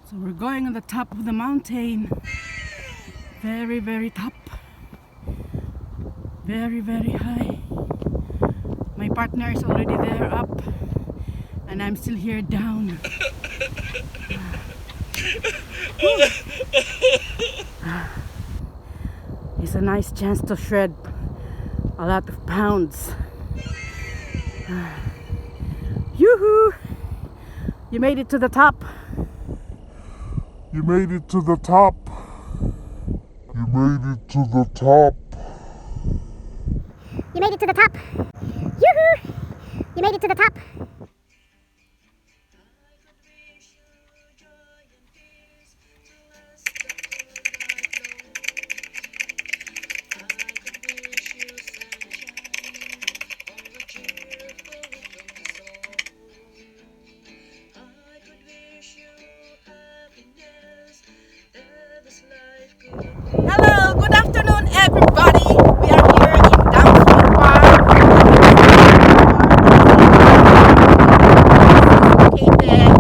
So we're going on the top of the mountain. Very, very top. Very, very high. My partner is already there up, and I'm still here down. It's a nice chance to shred a lot of pounds. Yoo-hoo! You made it to the top. You made it to the top. You made it to the top. You made it to the top. Yoo-hoo! You made it to the top. Hello, good afternoon everybody. We are here in Downsview Park. Located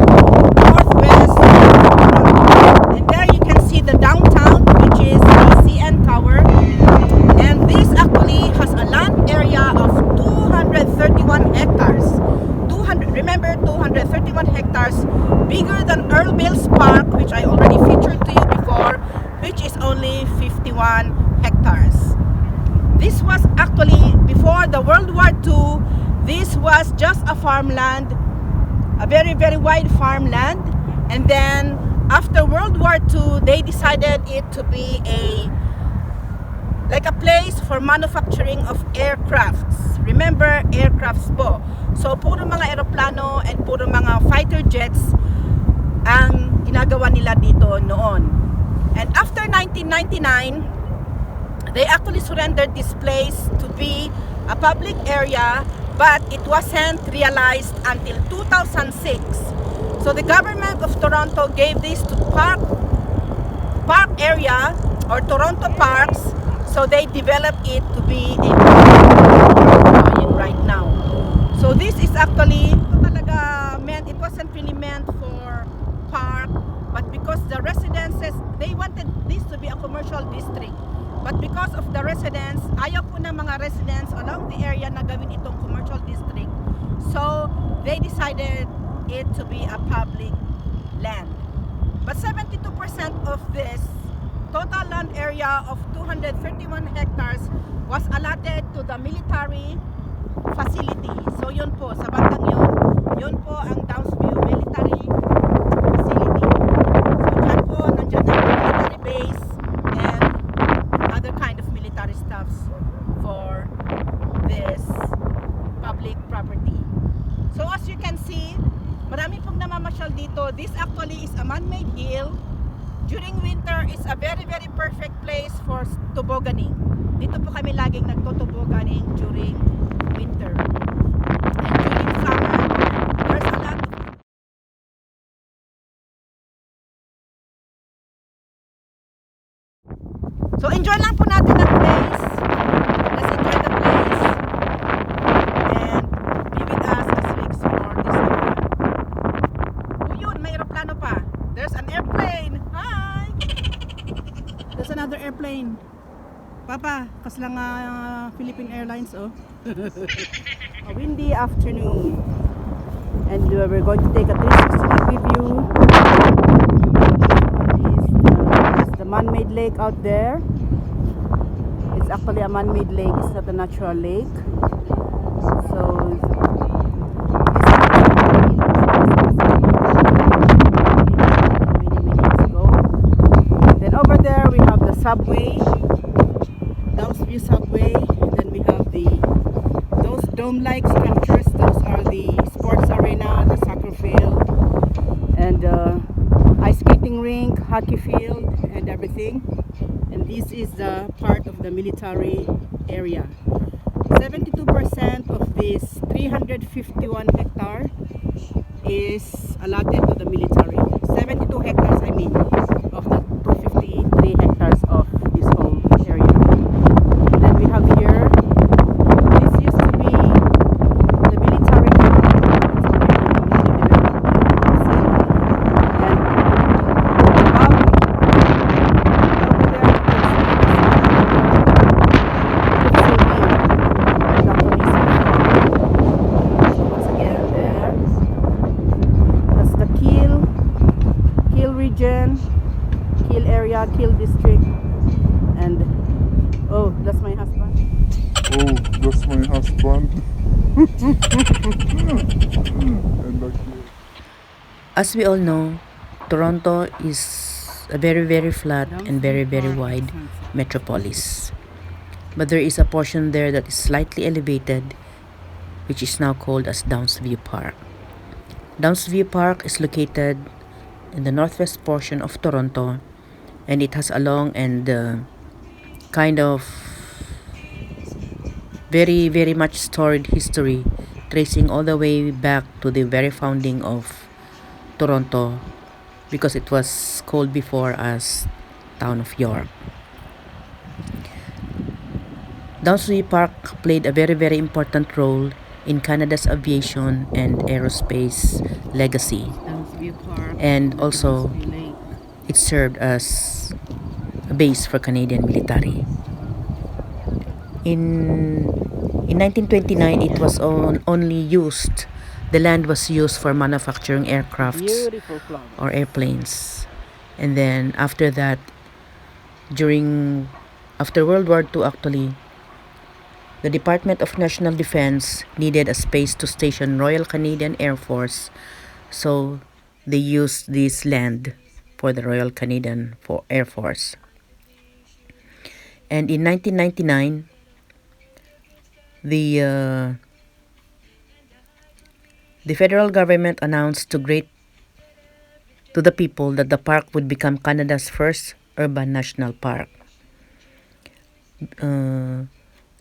northwest, and there you can see the downtown, which is the CN Tower. And this actually has a land area of 231 hectares. 231 hectares, bigger than Earl Mills Park, which I already featured to you before, which is only 51 hectares. This was actually before the World War II. This was just a farmland, a very, very wide farmland. And then after World War II, they decided it to be like a place for manufacturing of aircrafts. Remember, aircrafts po. So puro mga aeroplano and puro mga fighter jets ang ginagawa nila dito noon. And after 1999, they actually surrendered this place to be a public area, but it wasn't realized until 2006. So the government of Toronto gave this to park area or Toronto Parks, so they developed it to be a right now. So this is actually it wasn't really meant for park, but because the residences, they wanted this to be a commercial district. But because of the residents, ayaw po ng mga residents along the area na gawin itong commercial district. So they decided it to be a public land. But 72% of this total land area of 231 hectares was allotted to the military facility. So yun po, sa bandang yun po ang Downsview military facility. So dyan po, nandiyan ang military base and other kind of military stuffs for this public property. So as you can see, marami pong namamasyal dito. This actually is a man-made hill. During winter, it's a very, very perfect place for tobogganing. Dito po kami laging nagtotobogganing during winter. And during summer, there's a lot of so enjoy lang po natin ang place. Let's enjoy the place and be with us as we explore this area. Oh yun, may aeroplano pa. There's an airplane. Hi! There's another airplane. Papa, kaslang Philippine Airlines oh. A windy afternoon. And we're going to take a 360 view. Is the man-made lake out there. It's actually a man-made lake. It's not a natural lake. So then over there we have the subway, Downsview subway. Then we have those dome-like structures. Those are the sports arena, the soccer field, and ice skating rink, hockey field, and everything. And this is the part of the military area. 72% of this 351 hectare is allotted to the military. 72 hectares, I mean, of the 253 hectares of this whole area. And then we have here, this used to be the military camp. And region, Kiel area, Kiel district, and oh, that's my husband. Oh, that's my husband. And As we all know, Toronto is a very flat and very wide metropolis. But there is a portion there that is slightly elevated, which is now called as Downsview Park. Downsview Park is located in the northwest portion of Toronto, and it has a long and kind of very much storied history, tracing all the way back to the very founding of Toronto, because it was called before as Town of York. Downsview Park played a very important role in Canada's aviation and aerospace legacy, and also it served as a base for Canadian military. In 1929, it was only used, the land was used for manufacturing aircrafts or airplanes. And then after that, after World War II actually, the Department of National Defense needed a space to station Royal Canadian Air Force, so they used this land for the Royal Canadian Air Force. And in 1999, the federal government announced to the people that the park would become Canada's first urban national park.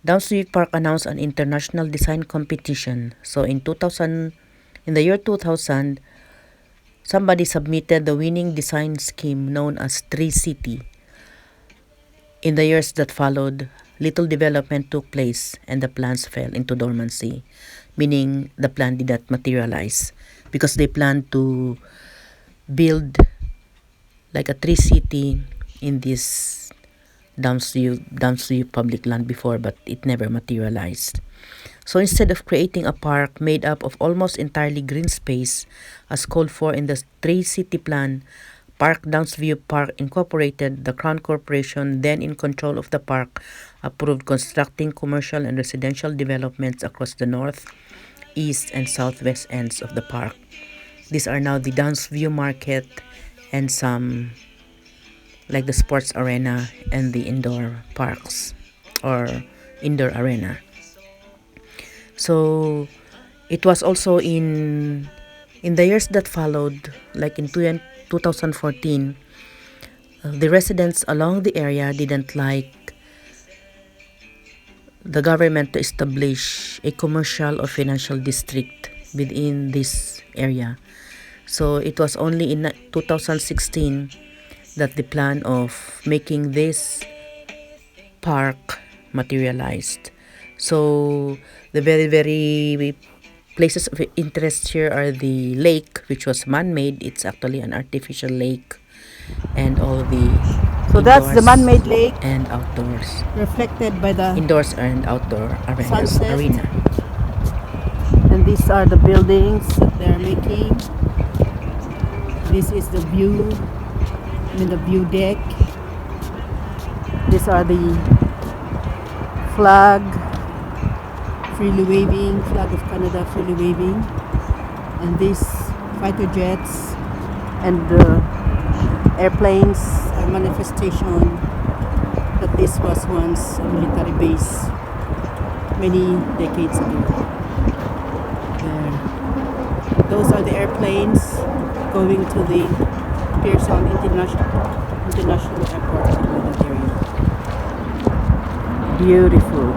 Downsview Park announced an international design competition. So in the year 2000, somebody submitted the winning design scheme known as Tree City. In the years that followed, little development took place and the plans fell into dormancy, meaning the plan did not materialize, because they planned to build like a tree city in this Downsview public land before, but it never materialized. So instead of creating a park made up of almost entirely green space as called for in the Tree City plan, Downsview Park Incorporated, the Crown Corporation, then in control of the park, approved constructing commercial and residential developments across the north, east, and southwest ends of the park. These are now the Downsview Market and some like the sports arena and the indoor parks or indoor arena. So it was also in the years that followed, like in 2014, the residents along the area didn't like the government to establish a commercial or financial district within this area. So it was only in 2016 that the plan of making this park materialized. So the very places of interest here are the lake, which was man-made. It's actually an artificial lake, and all the So that's the man-made lake and outdoors, reflected by the indoors and outdoor arenas, sunset. arena. And these are the buildings that they're making. This is the view, the view deck. These are the flag freely waving, flag of Canada freely waving, and these fighter jets and airplanes are manifestation that this was once a military base many decades ago. There. Those are the airplanes going to the Pearson International Airport in that area. Beautiful.